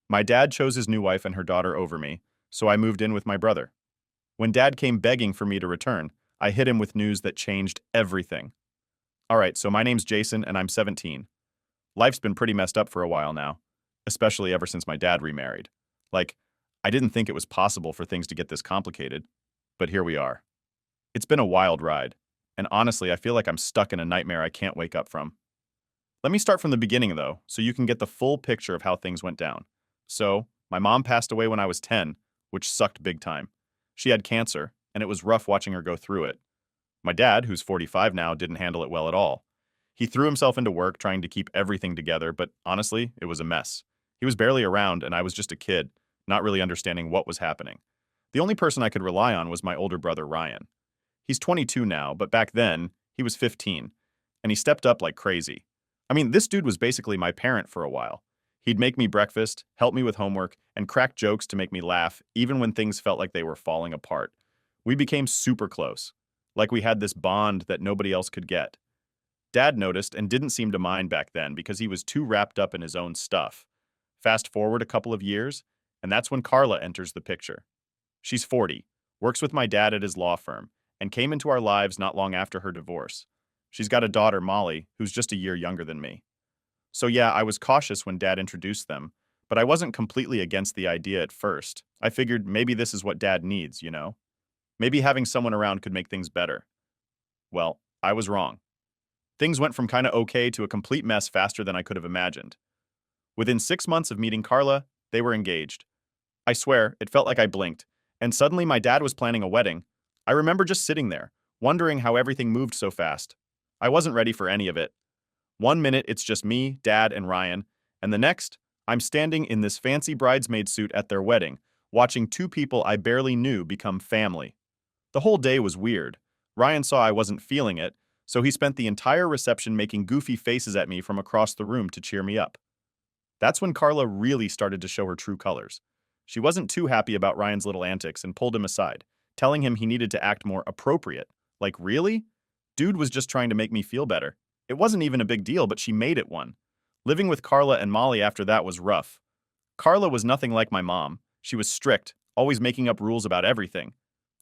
My dad chose his new wife and her daughter over me, so I moved in with my brother. When Dad came begging for me to return, I hit him with news that changed everything. All right, so my name's Jason and I'm 17. Life's been pretty messed up for a while now, especially ever since my dad remarried. Like, I didn't think it was possible for things to get this complicated, but here we are. It's been a wild ride, and honestly, I feel like I'm stuck in a nightmare I can't wake up from. Let me start from the beginning, though, so you can get the full picture of how things went down. So, my mom passed away when I was 10, which sucked big time. She had cancer, and it was rough watching her go through it. My dad, who's 45 now, didn't handle it well at all. He threw himself into work trying to keep everything together, but honestly, it was a mess. He was barely around, and I was just a kid, not really understanding what was happening. The only person I could rely on was my older brother, Ryan. He's 22 now, but back then, he was 15, and he stepped up like crazy. I mean, this dude was basically my parent for a while. He'd make me breakfast, help me with homework, and crack jokes to make me laugh, even when things felt like they were falling apart. We became super close, like we had this bond that nobody else could get. Dad noticed and didn't seem to mind back then because he was too wrapped up in his own stuff. Fast forward a couple of years, and that's when Carla enters the picture. She's 40, works with my dad at his law firm, and came into our lives not long after her divorce. She's got a daughter, Molly, who's just a year younger than me. So yeah, I was cautious when Dad introduced them, but I wasn't completely against the idea at first. I figured maybe this is what Dad needs, you know? Maybe having someone around could make things better. Well, I was wrong. Things went from kinda okay to a complete mess faster than I could have imagined. Within 6 months of meeting Carla, they were engaged. I swear, it felt like I blinked, and suddenly my dad was planning a wedding. I remember just sitting there, wondering how everything moved so fast. I wasn't ready for any of it. One minute it's just me, Dad, and Ryan, and the next, I'm standing in this fancy bridesmaid suit at their wedding, watching two people I barely knew become family. The whole day was weird. Ryan saw I wasn't feeling it, so he spent the entire reception making goofy faces at me from across the room to cheer me up. That's when Carla really started to show her true colors. She wasn't too happy about Ryan's little antics and pulled him aside, telling him he needed to act more appropriate. Like, really? Dude was just trying to make me feel better. It wasn't even a big deal, but she made it one. Living with Carla and Molly after that was rough. Carla was nothing like my mom. She was strict, always making up rules about everything.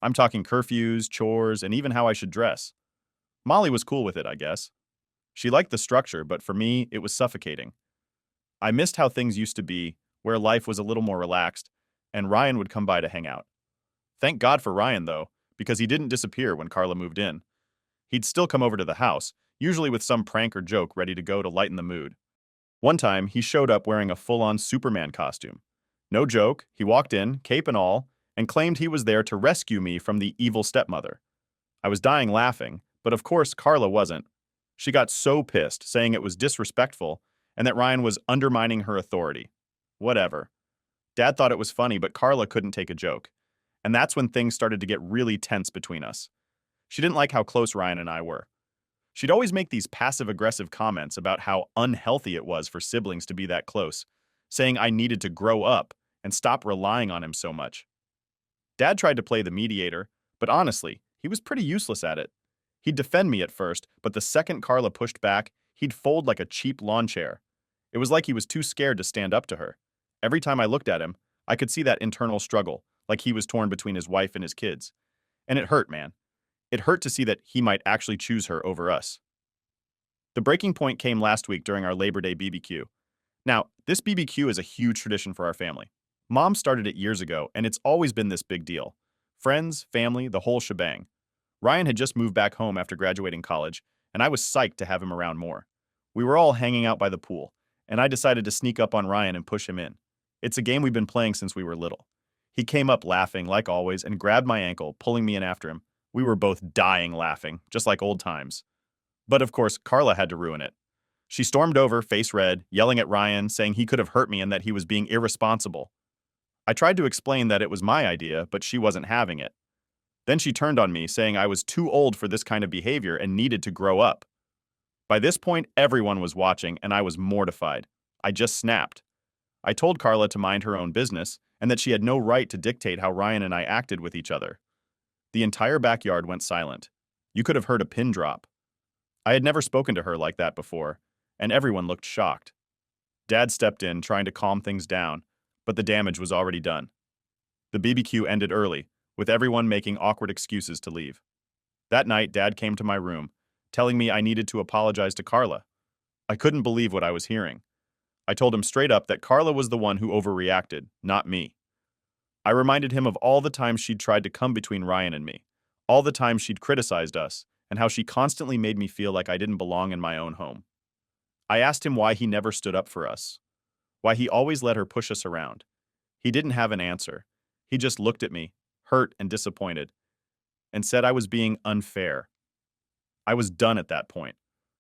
I'm talking curfews, chores, and even how I should dress. Molly was cool with it, I guess. She liked the structure, but for me, it was suffocating. I missed how things used to be, where life was a little more relaxed, and Ryan would come by to hang out. Thank God for Ryan, though, because he didn't disappear when Carla moved in. He'd still come over to the house, usually with some prank or joke ready to go to lighten the mood. One time, he showed up wearing a full-on Superman costume. No joke, he walked in, cape and all, and claimed he was there to rescue me from the evil stepmother. I was dying laughing, but of course Carla wasn't. She got so pissed, saying it was disrespectful and that Ryan was undermining her authority. Whatever. Dad thought it was funny, but Carla couldn't take a joke. And that's when things started to get really tense between us. She didn't like how close Ryan and I were. She'd always make these passive-aggressive comments about how unhealthy it was for siblings to be that close, saying I needed to grow up and stop relying on him so much. Dad tried to play the mediator, but honestly, he was pretty useless at it. He'd defend me at first, but the second Carla pushed back, he'd fold like a cheap lawn chair. It was like he was too scared to stand up to her. Every time I looked at him, I could see that internal struggle, like he was torn between his wife and his kids. And it hurt, man. It hurt to see that he might actually choose her over us. The breaking point came last week during our Labor Day BBQ. Now, this BBQ is a huge tradition for our family. Mom started it years ago, and it's always been this big deal. Friends, family, the whole shebang. Ryan had just moved back home after graduating college, and I was psyched to have him around more. We were all hanging out by the pool, and I decided to sneak up on Ryan and push him in. It's a game we've been playing since we were little. He came up laughing, like always, and grabbed my ankle, pulling me in after him. We were both dying laughing, just like old times. But of course, Carla had to ruin it. She stormed over, face red, yelling at Ryan, saying he could have hurt me and that he was being irresponsible. I tried to explain that it was my idea, but she wasn't having it. Then she turned on me, saying I was too old for this kind of behavior and needed to grow up. By this point, everyone was watching, and I was mortified. I just snapped. I told Carla to mind her own business, and that she had no right to dictate how Ryan and I acted with each other. The entire backyard went silent. You could have heard a pin drop. I had never spoken to her like that before, and everyone looked shocked. Dad stepped in, trying to calm things down, but the damage was already done. The BBQ ended early, with everyone making awkward excuses to leave. That night, Dad came to my room, telling me I needed to apologize to Carla. I couldn't believe what I was hearing. I told him straight up that Carla was the one who overreacted, not me. I reminded him of all the times she'd tried to come between Ryan and me, all the times she'd criticized us, and how she constantly made me feel like I didn't belong in my own home. I asked him why he never stood up for us, why he always let her push us around. He didn't have an answer. He just looked at me, hurt and disappointed, and said I was being unfair. I was done at that point.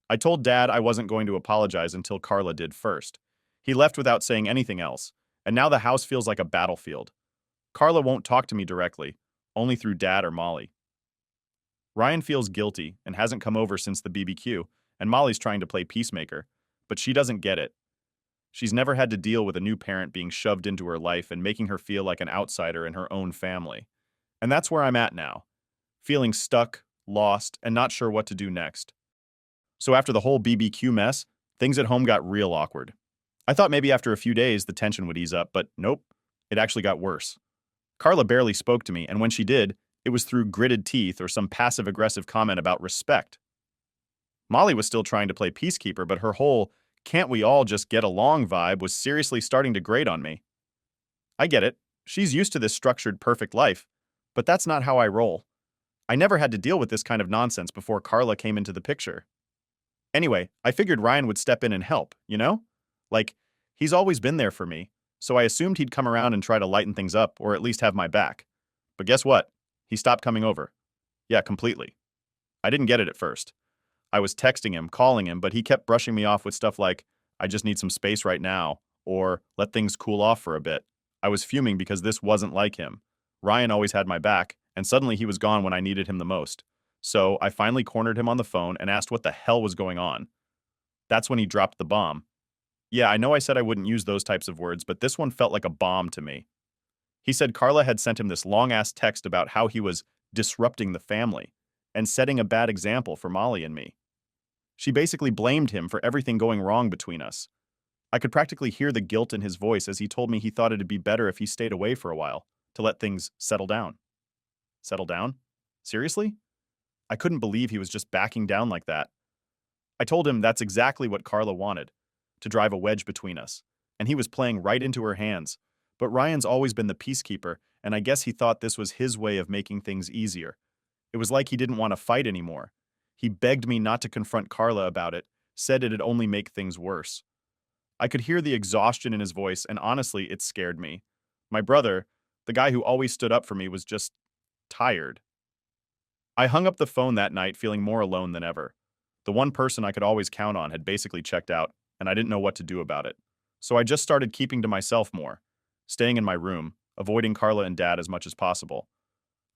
I told Dad I wasn't going to apologize until Carla did first. He left without saying anything else, and now the house feels like a battlefield. Carla won't talk to me directly, only through Dad or Molly. Ryan feels guilty and hasn't come over since the BBQ, and Molly's trying to play peacemaker, but she doesn't get it. She's never had to deal with a new parent being shoved into her life and making her feel like an outsider in her own family. And that's where I'm at now, feeling stuck, lost, and not sure what to do next. So after the whole BBQ mess, things at home got real awkward. I thought maybe after a few days the tension would ease up, but nope, it actually got worse. Carla barely spoke to me, and when she did, it was through gritted teeth or some passive-aggressive comment about respect. Molly was still trying to play peacekeeper, but her whole "can't we all just get along" vibe was seriously starting to grate on me. I get it. She's used to this structured, perfect life, but that's not how I roll. I never had to deal with this kind of nonsense before Carla came into the picture. Anyway, I figured Ryan would step in and help, you know? Like, he's always been there for me, so I assumed he'd come around and try to lighten things up or at least have my back. But guess what? He stopped coming over. Yeah, completely. I didn't get it at first. I was texting him, calling him, but he kept brushing me off with stuff like, "I just need some space right now," or "let things cool off for a bit." I was fuming because this wasn't like him. Ryan always had my back, and suddenly he was gone when I needed him the most. So I finally cornered him on the phone and asked what the hell was going on. That's when he dropped the bomb. Yeah, I know I said I wouldn't use those types of words, but this one felt like a bomb to me. He said Carla had sent him this long-ass text about how he was disrupting the family and setting a bad example for Molly and me. She basically blamed him for everything going wrong between us. I could practically hear the guilt in his voice as he told me he thought it'd be better if he stayed away for a while, to let things settle down. Settle down? Seriously? I couldn't believe he was just backing down like that. I told him that's exactly what Carla wanted, to drive a wedge between us, and he was playing right into her hands. But Ryan's always been the peacekeeper, and I guess he thought this was his way of making things easier. It was like he didn't want to fight anymore. He begged me not to confront Carla about it, said it'd only make things worse. I could hear the exhaustion in his voice, and honestly, it scared me. My brother, the guy who always stood up for me, was just tired. I hung up the phone that night feeling more alone than ever. The one person I could always count on had basically checked out, and I didn't know what to do about it. So I just started keeping to myself more, staying in my room, avoiding Carla and Dad as much as possible.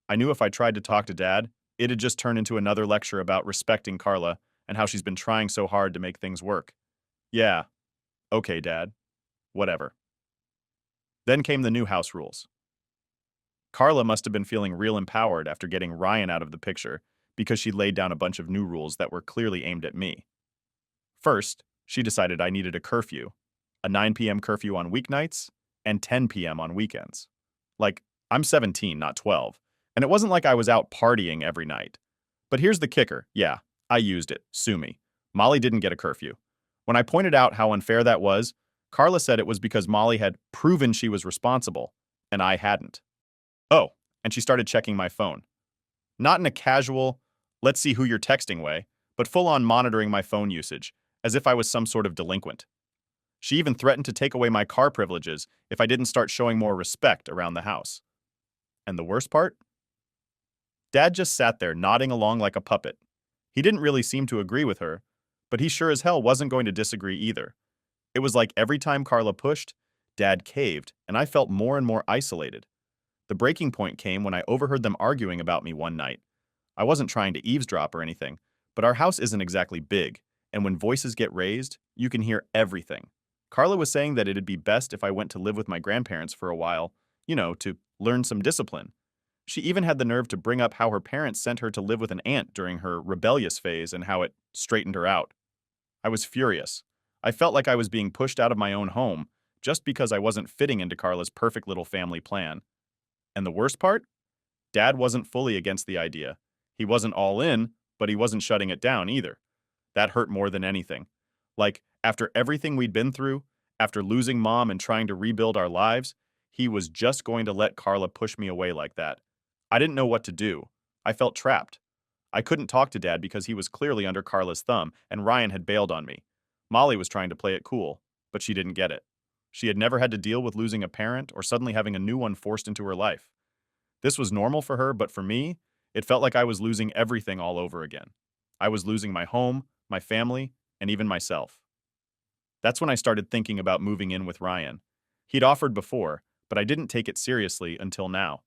I knew if I tried to talk to Dad, it'd just turn into another lecture about respecting Carla and how she's been trying so hard to make things work. Yeah, okay, Dad. Whatever. Then came the new house rules. Carla must have been feeling real empowered after getting Ryan out of the picture because she laid down a bunch of new rules that were clearly aimed at me. First, she decided I needed a curfew, a 9 p.m. curfew on weeknights and 10 p.m. on weekends. Like, I'm 17, not 12, and it wasn't like I was out partying every night. But here's the kicker. Yeah, I used it. Sue me. Molly didn't get a curfew. When I pointed out how unfair that was, Carla said it was because Molly had proven she was responsible, and I hadn't. Oh, and she started checking my phone. Not in a casual, let's see who you're texting way, but full-on monitoring my phone usage, as if I was some sort of delinquent. She even threatened to take away my car privileges if I didn't start showing more respect around the house. And the worst part? Dad just sat there nodding along like a puppet. He didn't really seem to agree with her, but he sure as hell wasn't going to disagree either. It was like every time Carla pushed, Dad caved, and I felt more and more isolated. The breaking point came when I overheard them arguing about me one night. I wasn't trying to eavesdrop or anything, but our house isn't exactly big, and when voices get raised, you can hear everything. Carla was saying that it'd be best if I went to live with my grandparents for a while, to learn some discipline. She even had the nerve to bring up how her parents sent her to live with an aunt during her rebellious phase and how it straightened her out. I was furious. I felt like I was being pushed out of my own home, just because I wasn't fitting into Carla's perfect little family plan. And the worst part? Dad wasn't fully against the idea. He wasn't all in, but he wasn't shutting it down either. That hurt more than anything. Like, after everything we'd been through, after losing Mom and trying to rebuild our lives, he was just going to let Carla push me away like that. I didn't know what to do. I felt trapped. I couldn't talk to Dad because he was clearly under Carla's thumb, and Ryan had bailed on me. Molly was trying to play it cool, but she didn't get it. She had never had to deal with losing a parent or suddenly having a new one forced into her life. This was normal for her, but for me, it felt like I was losing everything all over again. I was losing my home, my family, and even myself. That's when I started thinking about moving in with Ryan. He'd offered before, but I didn't take it seriously until now.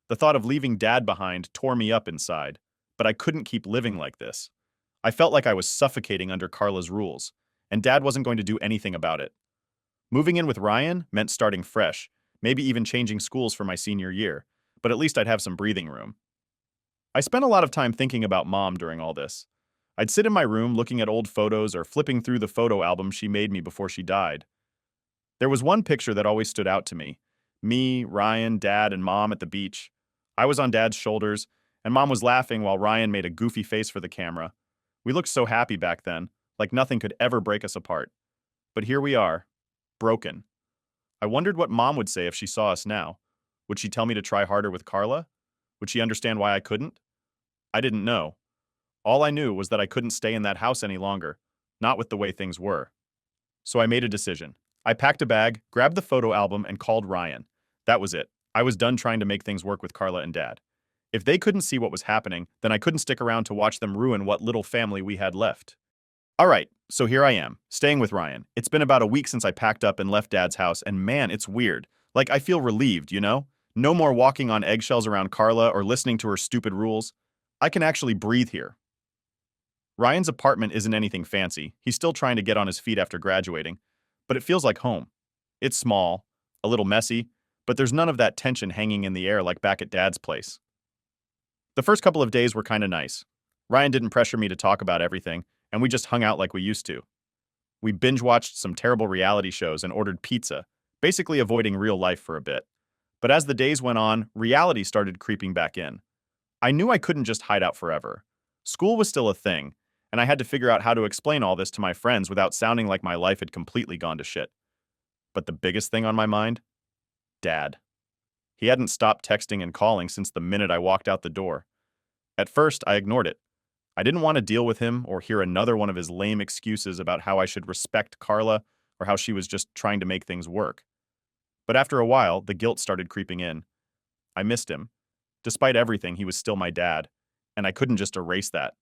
The thought of leaving Dad behind tore me up inside, but I couldn't keep living like this. I felt like I was suffocating under Carla's rules, and Dad wasn't going to do anything about it. Moving in with Ryan meant starting fresh, maybe even changing schools for my senior year, but at least I'd have some breathing room. I spent a lot of time thinking about Mom during all this. I'd sit in my room looking at old photos or flipping through the photo album she made me before she died. There was one picture that always stood out to me. Me, Ryan, Dad, and Mom at the beach. I was on Dad's shoulders, and Mom was laughing while Ryan made a goofy face for the camera. We looked so happy back then, like nothing could ever break us apart. But here we are, broken. I wondered what Mom would say if she saw us now. Would she tell me to try harder with Carla? Would she understand why I couldn't? I didn't know. All I knew was that I couldn't stay in that house any longer, not with the way things were. So I made a decision. I packed a bag, grabbed the photo album, and called Ryan. That was it. I was done trying to make things work with Carla and Dad. If they couldn't see what was happening, then I couldn't stick around to watch them ruin what little family we had left. All right, so here I am, staying with Ryan. It's been about a week since I packed up and left Dad's house, and man, it's weird. Like, I feel relieved, you know? No more walking on eggshells around Carla or listening to her stupid rules. I can actually breathe here. Ryan's apartment isn't anything fancy. He's still trying to get on his feet after graduating, but it feels like home. It's small, a little messy, but there's none of that tension hanging in the air like back at Dad's place. The first couple of days were kind of nice. Ryan didn't pressure me to talk about everything, and we just hung out like we used to. We binge-watched some terrible reality shows and ordered pizza, basically avoiding real life for a bit. But as the days went on, reality started creeping back in. I knew I couldn't just hide out forever. School was still a thing, and I had to figure out how to explain all this to my friends without sounding like my life had completely gone to shit. But the biggest thing on my mind? Dad. He hadn't stopped texting and calling since the minute I walked out the door. At first, I ignored it. I didn't want to deal with him or hear another one of his lame excuses about how I should respect Carla or how she was just trying to make things work. But after a while, the guilt started creeping in. I missed him. Despite everything, he was still my dad, and I couldn't just erase that.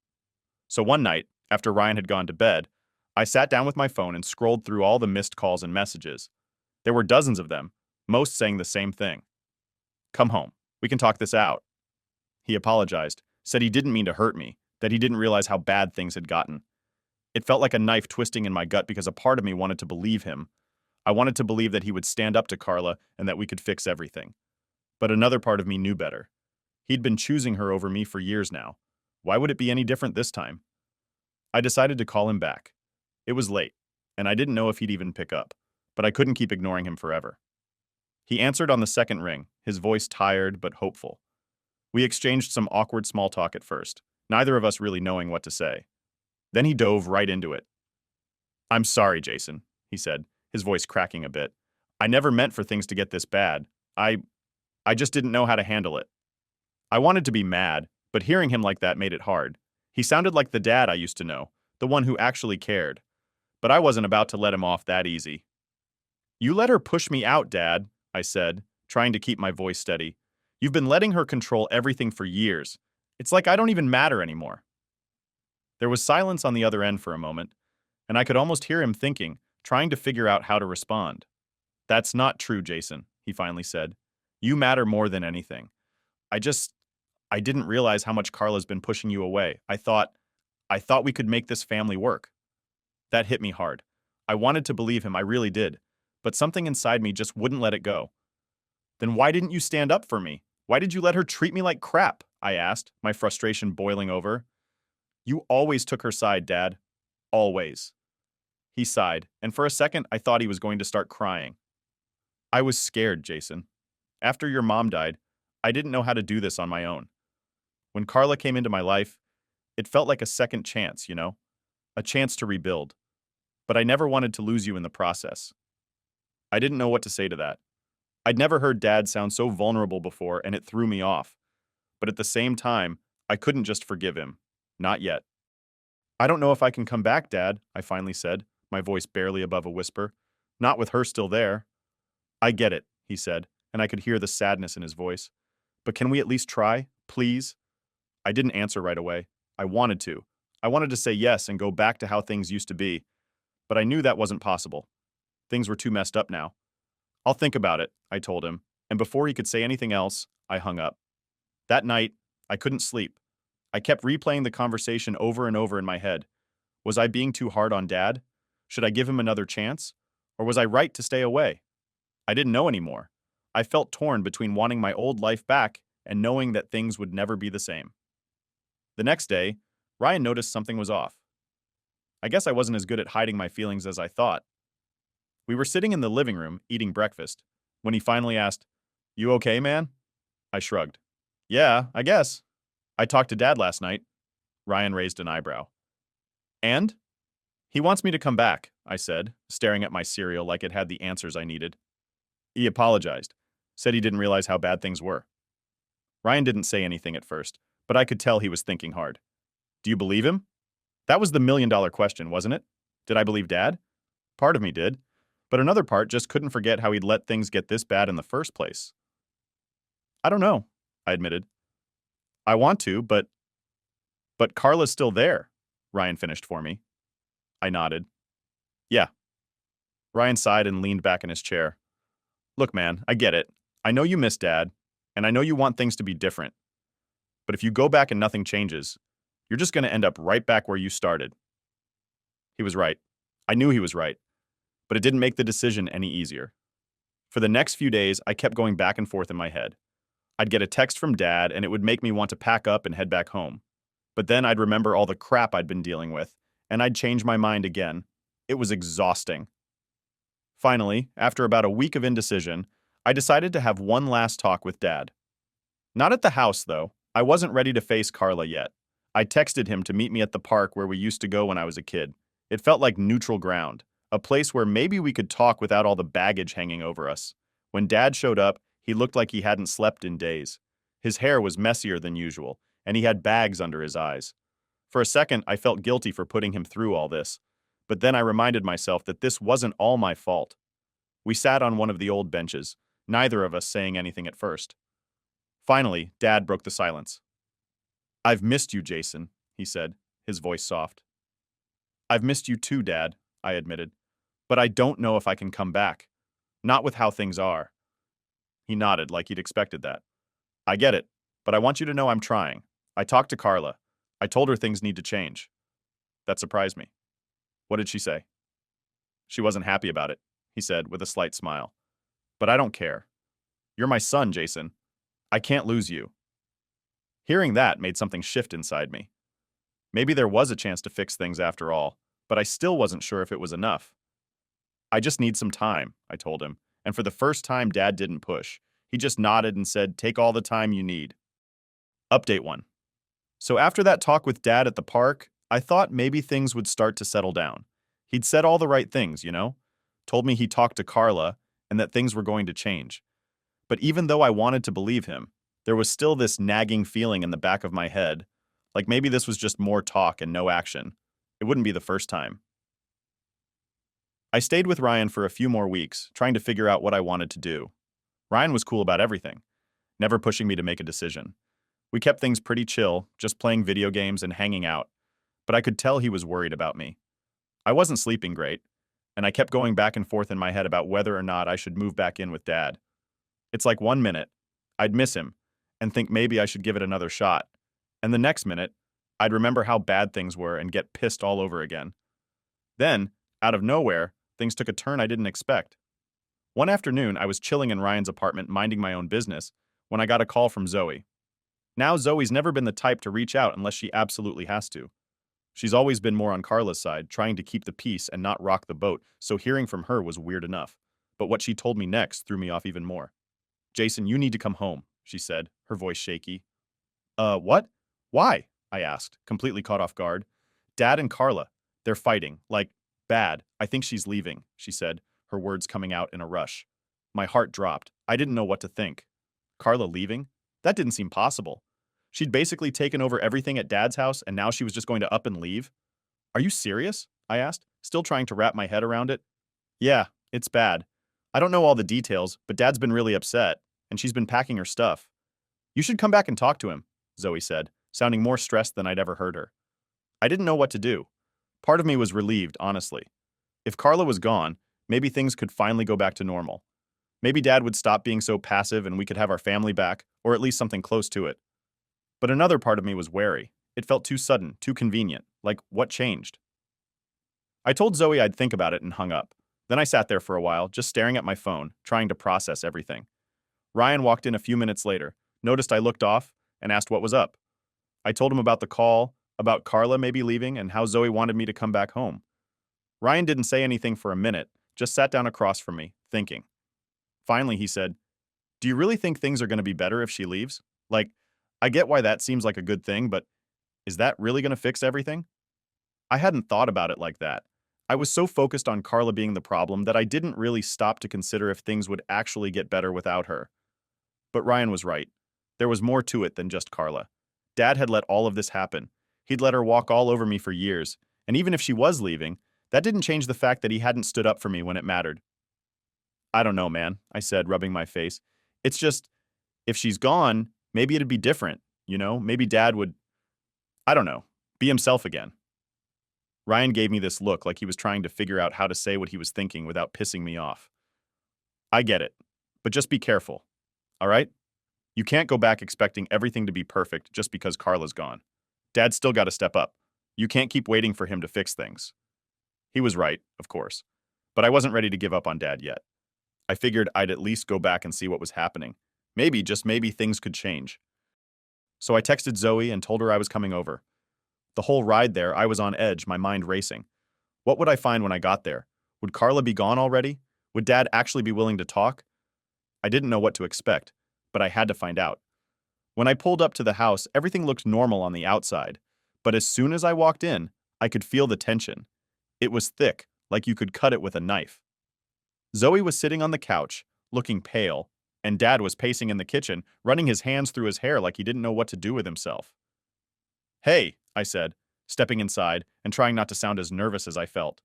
So one night, after Ryan had gone to bed, I sat down with my phone and scrolled through all the missed calls and messages. There were dozens of them, most saying the same thing. Come home. We can talk this out. He apologized, said he didn't mean to hurt me, that he didn't realize how bad things had gotten. It felt like a knife twisting in my gut because a part of me wanted to believe him. I wanted to believe that he would stand up to Carla and that we could fix everything. But another part of me knew better. He'd been choosing her over me for years now. Why would it be any different this time? I decided to call him back. It was late, and I didn't know if he'd even pick up, but I couldn't keep ignoring him forever. He answered on the second ring, his voice tired but hopeful. We exchanged some awkward small talk at first, neither of us really knowing what to say. Then he dove right into it. I'm sorry, Jason, he said, his voice cracking a bit. I never meant for things to get this bad. I just didn't know how to handle it. I wanted to be mad, but hearing him like that made it hard. He sounded like the dad I used to know, the one who actually cared. But I wasn't about to let him off that easy. You let her push me out, Dad, I said, trying to keep my voice steady. You've been letting her control everything for years. It's like I don't even matter anymore. There was silence on the other end for a moment, and I could almost hear him thinking, trying to figure out how to respond. That's not true, Jason, he finally said. You matter more than anything. I didn't realize how much Carla's been pushing you away. I thought we could make this family work. That hit me hard. I wanted to believe him, I really did, but something inside me just wouldn't let it go. Then why didn't you stand up for me? Why did you let her treat me like crap? I asked, my frustration boiling over. You always took her side, Dad. Always. He sighed, and for a second I thought he was going to start crying. I was scared, Jason. After your mom died, I didn't know how to do this on my own. When Carla came into my life, it felt like a second chance, a chance to rebuild. But I never wanted to lose you in the process. I didn't know what to say to that. I'd never heard Dad sound so vulnerable before, and it threw me off. But at the same time, I couldn't just forgive him. Not yet. I don't know if I can come back, Dad, I finally said, my voice barely above a whisper. Not with her still there. I get it, he said, and I could hear the sadness in his voice. But can we at least try, please? I didn't answer right away. I wanted to. I wanted to say yes and go back to how things used to be. But I knew that wasn't possible. Things were too messed up now. I'll think about it, I told him, and before he could say anything else, I hung up. That night, I couldn't sleep. I kept replaying the conversation over and over in my head. Was I being too hard on Dad? Should I give him another chance? Or was I right to stay away? I didn't know anymore. I felt torn between wanting my old life back and knowing that things would never be the same. The next day, Ryan noticed something was off. I guess I wasn't as good at hiding my feelings as I thought. We were sitting in the living room, eating breakfast, when he finally asked, "You okay, man?" I shrugged. "Yeah, I guess. I talked to Dad last night." Ryan raised an eyebrow. "And?" "He wants me to come back," I said, staring at my cereal like it had the answers I needed. He apologized, said he didn't realize how bad things were. Ryan didn't say anything at first, but I could tell he was thinking hard. Do you believe him? That was the million-dollar question, wasn't it? Did I believe Dad? Part of me did, but another part just couldn't forget how he'd let things get this bad in the first place. I don't know, I admitted. I want to, but Carla's still there, Ryan finished for me. I nodded. Yeah. Ryan sighed and leaned back in his chair. Look, man, I get it. I know you miss Dad, and I know you want things to be different. But if you go back and nothing changes, you're just going to end up right back where you started. He was right. I knew he was right, but it didn't make the decision any easier. For the next few days, I kept going back and forth in my head. I'd get a text from Dad, and it would make me want to pack up and head back home. But then I'd remember all the crap I'd been dealing with, and I'd change my mind again. It was exhausting. Finally, after about a week of indecision, I decided to have one last talk with Dad. Not at the house, though. I wasn't ready to face Carla yet. I texted him to meet me at the park where we used to go when I was a kid. It felt like neutral ground, a place where maybe we could talk without all the baggage hanging over us. When Dad showed up, he looked like he hadn't slept in days. His hair was messier than usual, and he had bags under his eyes. For a second, I felt guilty for putting him through all this. But then I reminded myself that this wasn't all my fault. We sat on one of the old benches, neither of us saying anything at first. Finally, Dad broke the silence. I've missed you, Jason, he said, his voice soft. I've missed you too, Dad, I admitted. But I don't know if I can come back. Not with how things are. He nodded like he'd expected that. I get it, but I want you to know I'm trying. I talked to Carla. I told her things need to change. That surprised me. What did she say? She wasn't happy about it, he said with a slight smile. But I don't care. You're my son, Jason. I can't lose you. Hearing that made something shift inside me. Maybe there was a chance to fix things after all, but I still wasn't sure if it was enough. I just need some time, I told him, and for the first time Dad didn't push. He just nodded and said, take all the time you need. Update 1. So after that talk with Dad at the park, I thought maybe things would start to settle down. He'd said all the right things, told me he talked to Carla and that things were going to change. But even though I wanted to believe him, there was still this nagging feeling in the back of my head, like maybe this was just more talk and no action. It wouldn't be the first time. I stayed with Ryan for a few more weeks, trying to figure out what I wanted to do. Ryan was cool about everything, never pushing me to make a decision. We kept things pretty chill, just playing video games and hanging out, but I could tell he was worried about me. I wasn't sleeping great, and I kept going back and forth in my head about whether or not I should move back in with Dad. It's like 1 minute, I'd miss him and think maybe I should give it another shot, and the next minute, I'd remember how bad things were and get pissed all over again. Then, out of nowhere, things took a turn I didn't expect. One afternoon, I was chilling in Ryan's apartment minding my own business when I got a call from Zoe. Now, Zoe's never been the type to reach out unless she absolutely has to. She's always been more on Carla's side, trying to keep the peace and not rock the boat, so hearing from her was weird enough. But what she told me next threw me off even more. Jason, you need to come home, she said, her voice shaky. What? Why? I asked, completely caught off guard. Dad and Carla, they're fighting, like, bad. I think she's leaving, she said, her words coming out in a rush. My heart dropped. I didn't know what to think. Carla leaving? That didn't seem possible. She'd basically taken over everything at Dad's house and now she was just going to up and leave? Are you serious? I asked, still trying to wrap my head around it. Yeah, it's bad. I don't know all the details, but Dad's been really upset, and she's been packing her stuff. You should come back and talk to him, Zoe said, sounding more stressed than I'd ever heard her. I didn't know what to do. Part of me was relieved, honestly. If Carla was gone, maybe things could finally go back to normal. Maybe Dad would stop being so passive and we could have our family back, or at least something close to it. But another part of me was wary. It felt too sudden, too convenient. Like, what changed? I told Zoe I'd think about it and hung up. Then I sat there for a while, just staring at my phone, trying to process everything. Ryan walked in a few minutes later, noticed I looked off, and asked what was up. I told him about the call, about Carla maybe leaving, and how Zoe wanted me to come back home. Ryan didn't say anything for a minute, just sat down across from me, thinking. Finally, he said, "Do you really think things are going to be better if she leaves? Like, I get why that seems like a good thing, but is that really going to fix everything?" I hadn't thought about it like that. I was so focused on Carla being the problem that I didn't really stop to consider if things would actually get better without her. But Ryan was right. There was more to it than just Carla. Dad had let all of this happen. He'd let her walk all over me for years, and even if she was leaving, that didn't change the fact that he hadn't stood up for me when it mattered. I don't know, man, I said, rubbing my face. It's just, if she's gone, maybe it'd be different, you know? Maybe Dad would, I don't know, be himself again. Ryan gave me this look like he was trying to figure out how to say what he was thinking without pissing me off. I get it, but just be careful, all right? You can't go back expecting everything to be perfect just because Carla's gone. Dad's still got to step up. You can't keep waiting for him to fix things. He was right, of course, but I wasn't ready to give up on Dad yet. I figured I'd at least go back and see what was happening. Maybe, just maybe, things could change. So I texted Zoe and told her I was coming over. The whole ride there, I was on edge, my mind racing. What would I find when I got there? Would Carla be gone already? Would Dad actually be willing to talk? I didn't know what to expect, but I had to find out. When I pulled up to the house, everything looked normal on the outside, but as soon as I walked in, I could feel the tension. It was thick, like you could cut it with a knife. Zoe was sitting on the couch, looking pale, and Dad was pacing in the kitchen, running his hands through his hair like he didn't know what to do with himself. "Hey," I said, stepping inside and trying not to sound as nervous as I felt.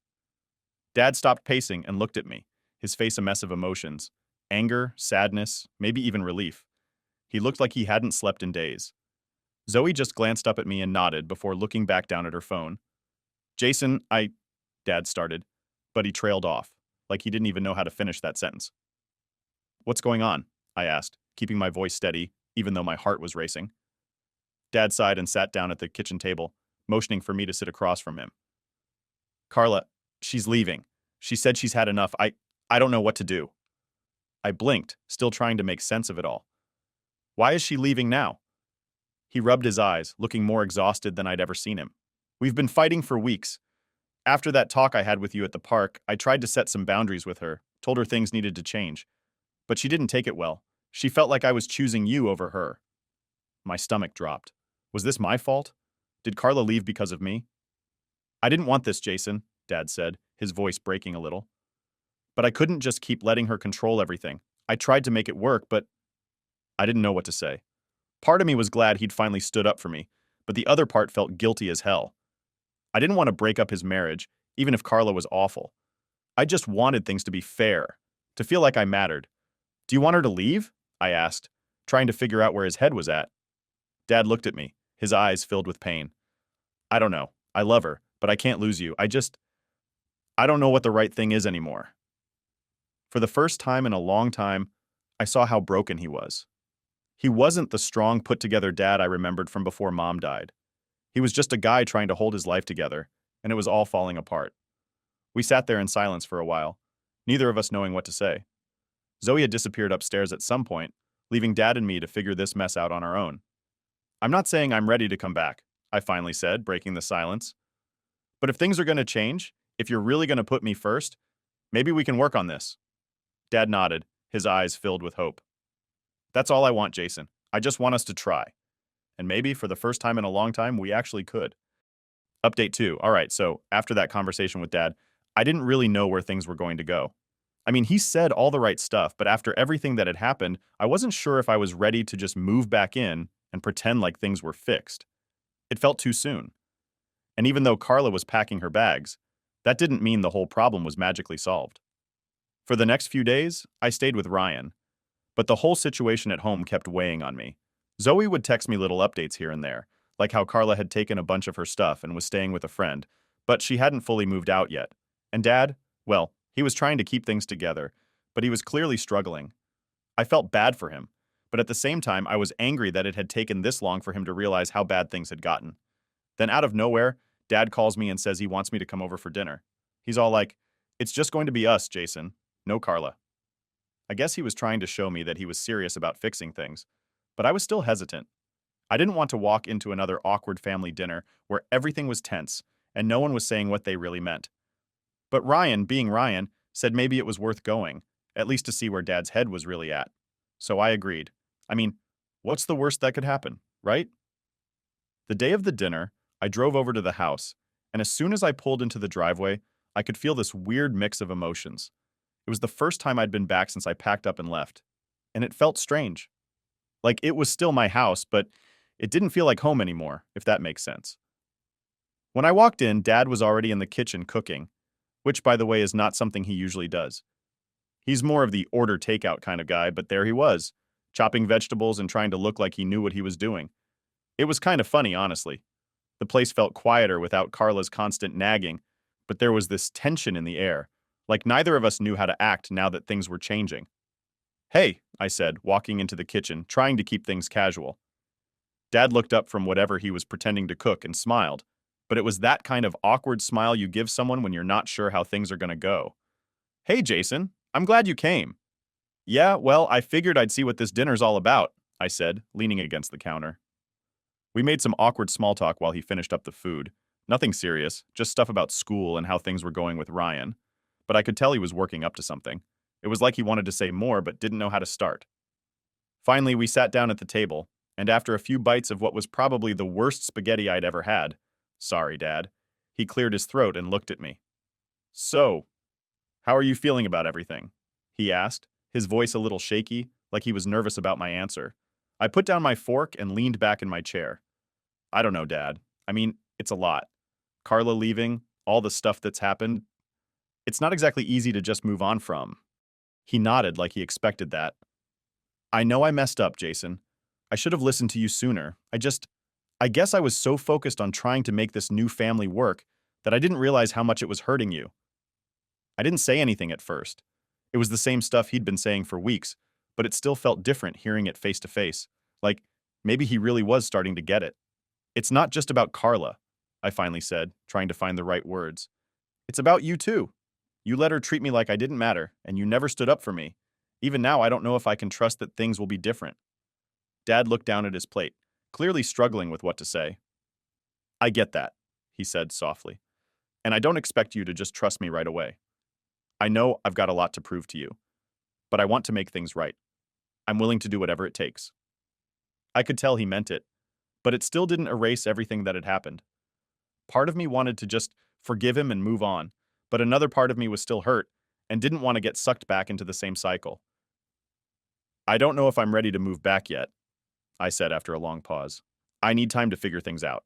Dad stopped pacing and looked at me, his face a mess of emotions. Anger, sadness, maybe even relief. He looked like he hadn't slept in days. Zoe just glanced up at me and nodded before looking back down at her phone. "Jason, Dad started, but he trailed off, like he didn't even know how to finish that sentence. "What's going on?" I asked, keeping my voice steady, even though my heart was racing. Dad sighed and sat down at the kitchen table, motioning for me to sit across from him. "Carla, she's leaving. She said she's had enough. I don't know what to do." I blinked, still trying to make sense of it all. "Why is she leaving now?" He rubbed his eyes, looking more exhausted than I'd ever seen him. "We've been fighting for weeks. After that talk I had with you at the park, I tried to set some boundaries with her, told her things needed to change. But she didn't take it well. She felt like I was choosing you over her." My stomach dropped. Was this my fault? Did Carla leave because of me? "I didn't want this, Jason," Dad said, his voice breaking a little. "But I couldn't just keep letting her control everything. I tried to make it work, but..." I didn't know what to say. Part of me was glad he'd finally stood up for me, but the other part felt guilty as hell. I didn't want to break up his marriage, even if Carla was awful. I just wanted things to be fair, to feel like I mattered. "Do you want her to leave?" I asked, trying to figure out where his head was at. Dad looked at me, his eyes filled with pain. "I don't know. I love her, but I can't lose you. I don't know what the right thing is anymore." For the first time in a long time, I saw how broken he was. He wasn't the strong, put-together dad I remembered from before Mom died. He was just a guy trying to hold his life together, and it was all falling apart. We sat there in silence for a while, neither of us knowing what to say. Zoe had disappeared upstairs at some point, leaving Dad and me to figure this mess out on our own. "I'm not saying I'm ready to come back," I finally said, breaking the silence. "But if things are going to change, if you're really going to put me first, maybe we can work on this." Dad nodded, his eyes filled with hope. That's all I want, Jason. I just want us to try. And maybe for the first time in a long time, we actually could. Update 2. All right, so after that conversation with Dad, I didn't really know where things were going to go. I mean, he said all the right stuff, but after everything that had happened, I wasn't sure if I was ready to just move back in and pretend like things were fixed. It felt too soon. And even though Carla was packing her bags, that didn't mean the whole problem was magically solved. For the next few days, I stayed with Ryan, but the whole situation at home kept weighing on me. Zoe would text me little updates here and there, like how Carla had taken a bunch of her stuff and was staying with a friend, but she hadn't fully moved out yet. And Dad, well, he was trying to keep things together, but he was clearly struggling. I felt bad for him, but at the same time, I was angry that it had taken this long for him to realize how bad things had gotten. Then out of nowhere, Dad calls me and says he wants me to come over for dinner. He's all like, "It's just going to be us, Jason. No Carla." I guess he was trying to show me that he was serious about fixing things, but I was still hesitant. I didn't want to walk into another awkward family dinner where everything was tense and no one was saying what they really meant. But Ryan, being Ryan, said maybe it was worth going, at least to see where Dad's head was really at. So I agreed. I mean, what's the worst that could happen, right? The day of the dinner, I drove over to the house, and as soon as I pulled into the driveway, I could feel this weird mix of emotions. It was the first time I'd been back since I packed up and left, and it felt strange. Like it was still my house, but it didn't feel like home anymore, if that makes sense. When I walked in, Dad was already in the kitchen cooking, which, by the way, is not something he usually does. He's more of the order takeout kind of guy, but there he was, chopping vegetables and trying to look like he knew what he was doing. It was kind of funny, honestly. The place felt quieter without Carla's constant nagging, but there was this tension in the air, like neither of us knew how to act now that things were changing. "Hey," I said, walking into the kitchen, trying to keep things casual. Dad looked up from whatever he was pretending to cook and smiled, but it was that kind of awkward smile you give someone when you're not sure how things are going to go. "Hey, Jason, I'm glad you came." "Yeah, well, I figured I'd see what this dinner's all about," I said, leaning against the counter. We made some awkward small talk while he finished up the food. Nothing serious, just stuff about school and how things were going with Ryan. But I could tell he was working up to something. It was like he wanted to say more but didn't know how to start. Finally, we sat down at the table, and after a few bites of what was probably the worst spaghetti I'd ever had, "Sorry, Dad," he cleared his throat and looked at me. "So, how are you feeling about everything?" he asked, his voice a little shaky, like he was nervous about my answer. I put down my fork and leaned back in my chair. "I don't know, Dad. I mean, it's a lot. Carla leaving, all the stuff that's happened. It's not exactly easy to just move on from." He nodded like he expected that. "I know I messed up, Jason. I should have listened to you sooner. I guess I was so focused on trying to make this new family work that I didn't realize how much it was hurting you." I didn't say anything at first. It was the same stuff he'd been saying for weeks, but it still felt different hearing it face to face. Like, maybe he really was starting to get it. "It's not just about Carla," I finally said, trying to find the right words. "It's about you too. You let her treat me like I didn't matter, and you never stood up for me. Even now, I don't know if I can trust that things will be different." Dad looked down at his plate, clearly struggling with what to say. "I get that," he said softly, "and I don't expect you to just trust me right away. I know I've got a lot to prove to you, but I want to make things right. I'm willing to do whatever it takes." I could tell he meant it, but it still didn't erase everything that had happened. Part of me wanted to just forgive him and move on, but another part of me was still hurt and didn't want to get sucked back into the same cycle. "I don't know if I'm ready to move back yet," I said after a long pause. "I need time to figure things out."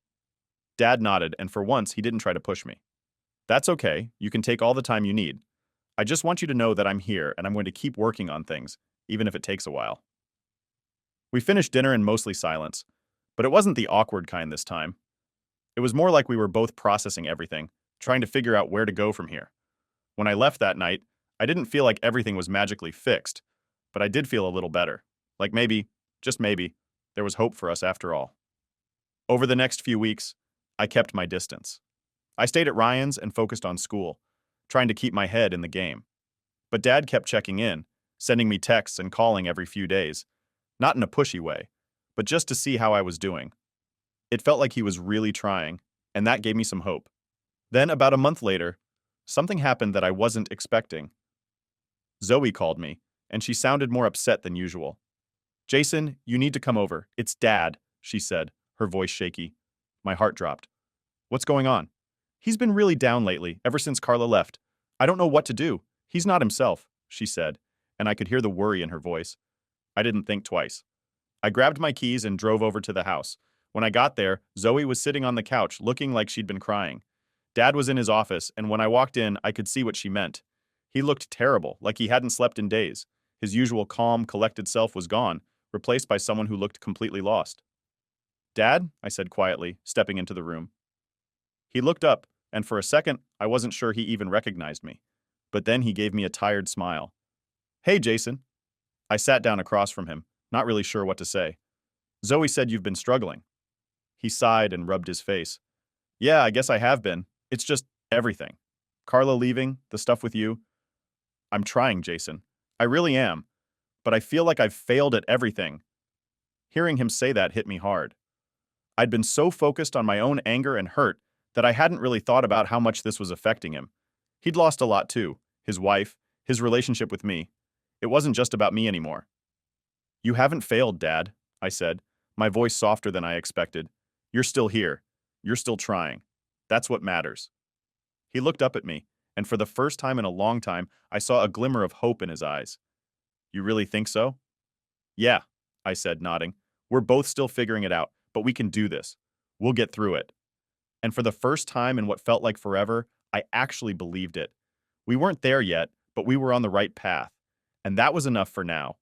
Dad nodded, and for once, he didn't try to push me. "That's okay. You can take all the time you need. I just want you to know that I'm here and I'm going to keep working on things, even if it takes a while." We finished dinner in mostly silence, but it wasn't the awkward kind this time. It was more like we were both processing everything, trying to figure out where to go from here. When I left that night, I didn't feel like everything was magically fixed, but I did feel a little better. Like maybe, just maybe, there was hope for us after all. Over the next few weeks, I kept my distance. I stayed at Ryan's and focused on school, trying to keep my head in the game. But Dad kept checking in, sending me texts and calling every few days, not in a pushy way, but just to see how I was doing. It felt like he was really trying, and that gave me some hope. Then, about a month later, something happened that I wasn't expecting. Zoe called me, and she sounded more upset than usual. Jason, you need to come over. It's Dad, she said, her voice shaky. My heart dropped. What's going on? He's been really down lately, ever since Carla left. I don't know what to do. He's not himself, she said, and I could hear the worry in her voice. I didn't think twice. I grabbed my keys and drove over to the house. When I got there, Zoe was sitting on the couch, looking like she'd been crying. Dad was in his office, and when I walked in, I could see what she meant. He looked terrible, like he hadn't slept in days. His usual calm, collected self was gone, replaced by someone who looked completely lost. Dad? I said quietly, stepping into the room. He looked up, and for a second, I wasn't sure he even recognized me. But then he gave me a tired smile. Hey, Jason. I sat down across from him, not really sure what to say. Zoe said you've been struggling. He sighed and rubbed his face. Yeah, I guess I have been. It's just everything. Carla leaving, the stuff with you. I'm trying, Jason. I really am. But I feel like I've failed at everything. Hearing him say that hit me hard. I'd been so focused on my own anger and hurt that I hadn't really thought about how much this was affecting him. He'd lost a lot too. His wife, his relationship with me. It wasn't just about me anymore. You haven't failed, Dad, I said, my voice softer than I expected. You're still here. You're still trying. That's what matters. He looked up at me, and for the first time in a long time, I saw a glimmer of hope in his eyes. You really think so? Yeah, I said, nodding. We're both still figuring it out, but we can do this. We'll get through it. And for the first time in what felt like forever, I actually believed it. We weren't there yet, but we were on the right path. And that was enough for now.